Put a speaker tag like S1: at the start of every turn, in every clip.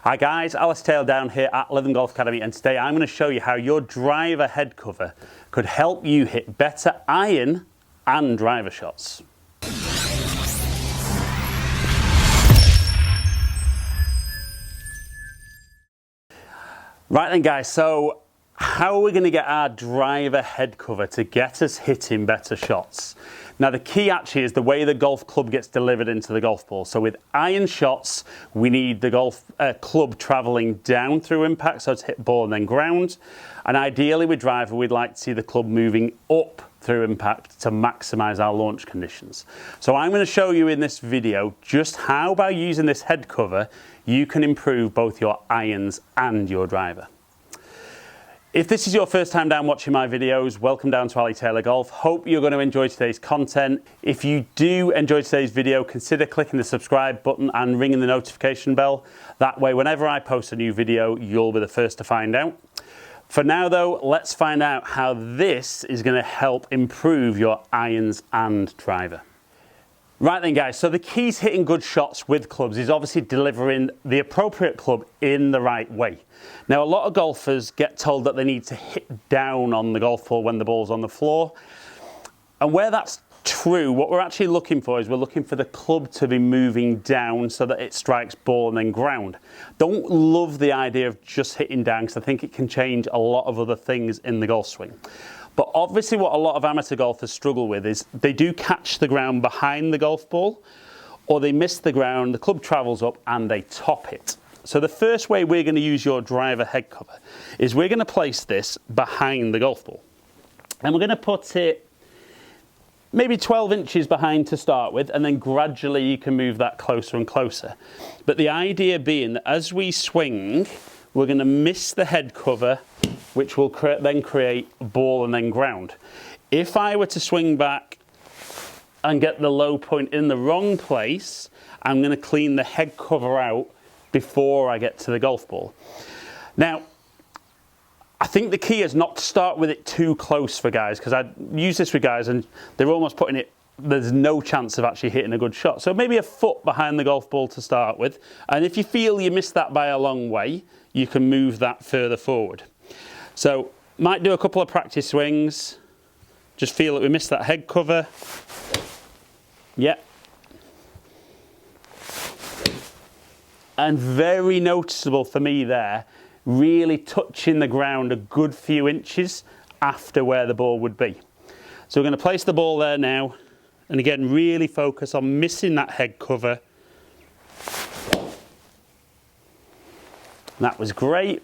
S1: Hi guys, Alice Taylor down here at Living Golf Academy, and today I'm going to show you how your driver head cover could help you hit better iron and driver shots. Right then guys, so how are we going to get our driver head cover to get us hitting better shots? Now the key actually is the way the golf club gets delivered into the golf ball. So with iron shots, we need the golf club travelling down through impact, so to hit ball and then ground. And ideally with driver, we'd like to see the club moving up through impact to maximise our launch conditions. So I'm going to show you in this video just how by using this head cover, you can improve both your irons and your driver. If this is your first time down watching my videos, welcome down to Ali Taylor Golf. Hope you're going to enjoy today's content. If you do enjoy today's video, consider clicking the subscribe button and ringing the notification bell. That way, whenever I post a new video, you'll be the first to find out. For now though, let's find out how this is going to help improve your irons and driver. Right then guys, so the key to hitting good shots with clubs is obviously delivering the appropriate club in the right way. Now a lot of golfers get told that they need to hit down on the golf ball when the ball's on the floor. And where that's true, what we're actually looking for is we're looking for the club to be moving down so that it strikes ball and then ground. Don't love the idea of just hitting down because I think it can change a lot of other things in the golf swing. But obviously what a lot of amateur golfers struggle with is they do catch the ground behind the golf ball, or they miss the ground, the club travels up and they top it. So the first way we're going to use your driver head cover is we're going to place this behind the golf ball. And we're going to put it maybe 12 inches behind to start with, and then gradually you can move that closer and closer. But the idea being that as we swing, we're going to miss the head cover, which will then create ball and then ground. If I were to swing back and get the low point in the wrong place, I'm going to clean the head cover out before I get to the golf ball. Now, I think the key is not to start with it too close for guys, because I use this with guys and they're almost putting it, there's no chance of actually hitting a good shot. So maybe a foot behind the golf ball to start with. And if you feel you missed that by a long way, you can move that further forward. So might do a couple of practice swings. Just feel that we missed that head cover. Yep. And very noticeable for me there, really touching the ground a good few inches after where the ball would be. So we're going to place the ball there now, and again really focus on missing that head cover. That was great.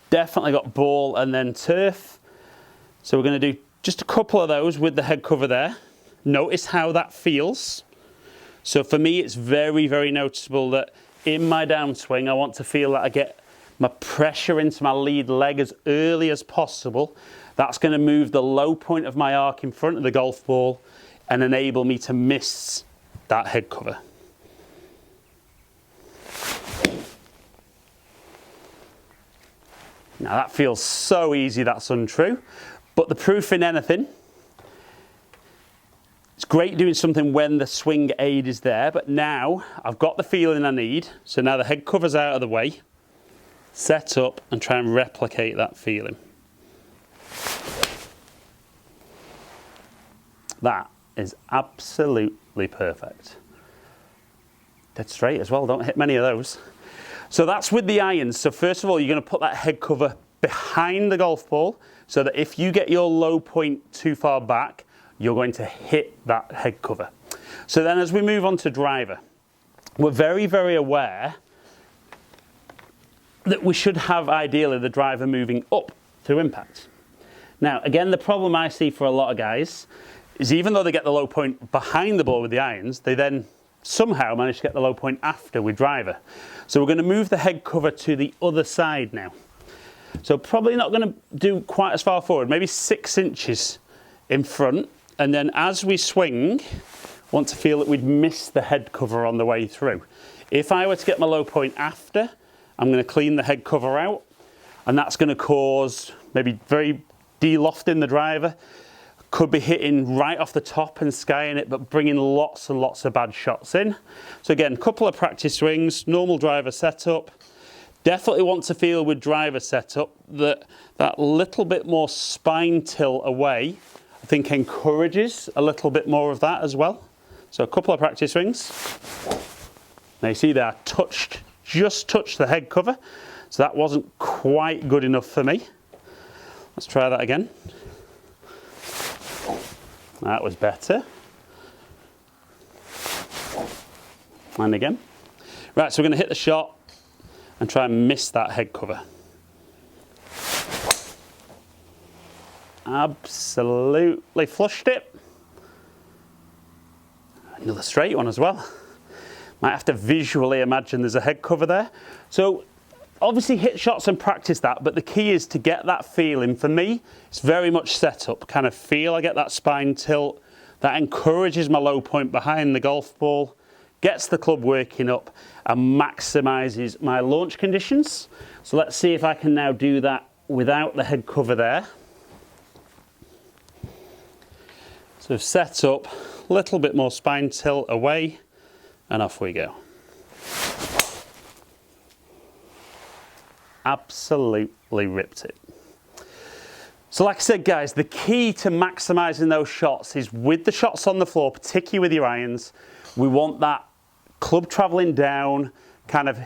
S1: Definitely got ball and then turf. So we're going to do just a couple of those with the head cover there. Notice how that feels. So for me, it's very, very noticeable that in my downswing, I want to feel that I get my pressure into my lead leg as early as possible. That's going to move the low point of my arc in front of the golf ball and enable me to miss that head cover. Now that feels so easy, that's untrue. But the proof in anything, it's great doing something when the swing aid is there, but now I've got the feeling I need. So now the head cover's out of the way, set up and try and replicate that feeling. That is absolutely perfect. Dead straight as well, don't hit many of those. So that's with the irons. So first of all, you're going to put that head cover behind the golf ball so that if you get your low point too far back, you're going to hit that head cover. So then as we move on to driver, we're very, very aware that we should have ideally the driver moving up through impact. Now, again, the problem I see for a lot of guys is even though they get the low point behind the ball with the irons, they then somehow manage to get the low point after with driver. So we're going to move the head cover to the other side now. So probably not going to do quite as far forward, maybe 6 inches in front. And then as we swing, want to feel that we'd miss the head cover on the way through. If I were to get my low point after, I'm going to clean the head cover out, and that's going to cause maybe very de-lofting the driver, could be hitting right off the top and skying it, but bringing lots and lots of bad shots in. So again, couple of practice swings, normal driver setup. Definitely want to feel with driver setup that that little bit more spine tilt away, I think encourages a little bit more of that as well. So a couple of practice swings. Now you see there, just touched the head cover. So that wasn't quite good enough for me. Let's try that again. That was better. And again. Right, so we're going to hit the shot and try and miss that head cover. Absolutely flushed it. Another straight one as well. Might have to visually imagine there's a head cover there. So obviously hit shots and practice that, but the key is to get that feeling. For me, it's very much setup, kind of feel. I get that spine tilt. That encourages my low point behind the golf ball, gets the club working up and maximises my launch conditions. So let's see if I can now do that without the head cover there. So set up, a little bit more spine tilt away, and off we go. Absolutely ripped it. So like I said, guys, the key to maximising those shots is with the shots on the floor, particularly with your irons, we want that club travelling down, kind of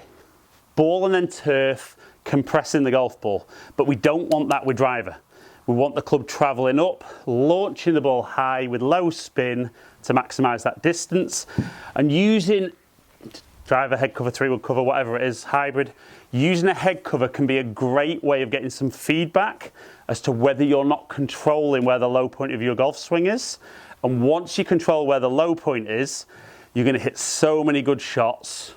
S1: ball and then turf, compressing the golf ball. But we don't want that with driver. We want the club travelling up, launching the ball high with low spin to maximise that distance, and using driver, head cover, 3-wood cover, whatever it is, hybrid. Using a head cover can be a great way of getting some feedback as to whether you're not controlling where the low point of your golf swing is. And once you control where the low point is, you're going to hit so many good shots.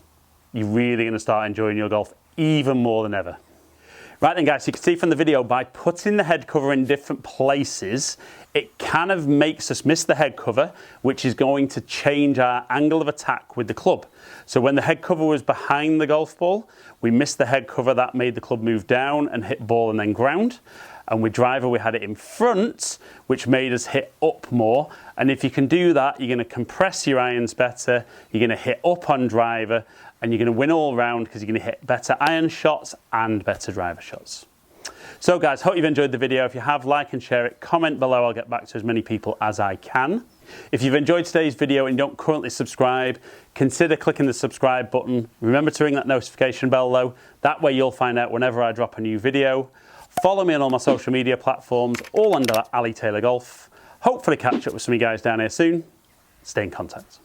S1: You're really going to start enjoying your golf even more than ever. Right then guys, so you can see from the video, by putting the head cover in different places, it kind of makes us miss the head cover, which is going to change our angle of attack with the club. So when the head cover was behind the golf ball, we missed the head cover. That made the club move down and hit ball and then ground. And with driver, we had it in front, which made us hit up more. And if you can do that, you're going to compress your irons better, you're going to hit up on driver, and you're going to win all round because you're going to hit better iron shots and better driver shots. So guys, hope you've enjoyed the video. If you have, like and share it, comment below. I'll get back to as many people as I can. If you've enjoyed today's video and you don't currently subscribe, consider clicking the subscribe button. Remember to ring that notification bell though. That way you'll find out whenever I drop a new video. Follow me on all my social media platforms, all under Ali Taylor Golf. Hopefully catch up with some of you guys down here soon. Stay in contact.